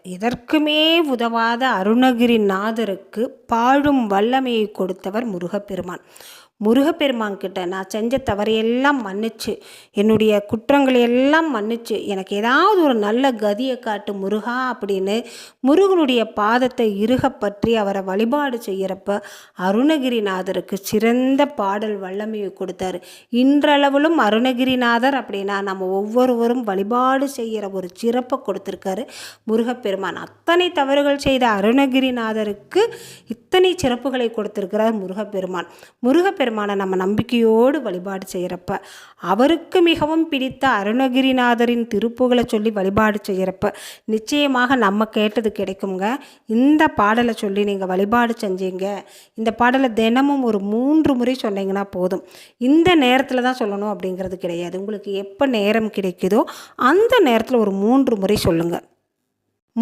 எதற்குமே உதவாத அருணகிரிநாதருக்கு பாழும் வல்லமையை கொடுத்தவர் முருகப்பெருமான். முருகப்பெருமான் கிட்ட நான் செஞ்ச தவறையெல்லாம் மன்னிச்சு, என்னுடைய குற்றங்களை எல்லாம் மன்னிச்சு, எனக்கு ஏதாவது ஒரு நல்ல கதியை காட்டு முருகா அப்படின்னு முருகனுடைய பாதத்தை இறுக பற்றி அவரை வழிபாடு செய்கிறப்ப அருணகிரிநாதருக்கு சிறந்த பாடல் வல்லமையை கொடுத்தாரு. இன்றளவிலும் அருணகிரிநாதர் அப்படின்னா நம்ம ஒவ்வொருவரும் வழிபாடு செய்கிற ஒரு சிறப்பை கொடுத்துருக்காரு முருகப்பெருமான். அத்தனை தவறுகள் செய்த அருணகிரிநாதருக்கு இத்தனை சிறப்புகளை கொடுத்திருக்கிறார் முருகப்பெருமான். முருகப்பெருமானை நம்ம நம்பிக்கையோடு வழிபாடு செய்கிறப்ப, அவருக்கு மிகவும் பிடித்த அருணகிரிநாதரின் திருப்புகளை சொல்லி வழிபாடு செய்கிறப்ப நிச்சயமாக நம்ம கேட்டது கிடைக்குங்க. இந்த பாடலை சொல்லி நீங்கள் வழிபாடு செஞ்சீங்க, இந்த பாடலை தினமும் ஒரு 3 முறை சொன்னீங்கன்னா போதும். இந்த நேரத்தில் தான் சொல்லணும் அப்படிங்கிறது கிடையாது. உங்களுக்கு எப்போ நேரம் கிடைக்குதோ அந்த நேரத்தில் ஒரு 3 முறை சொல்லுங்கள்.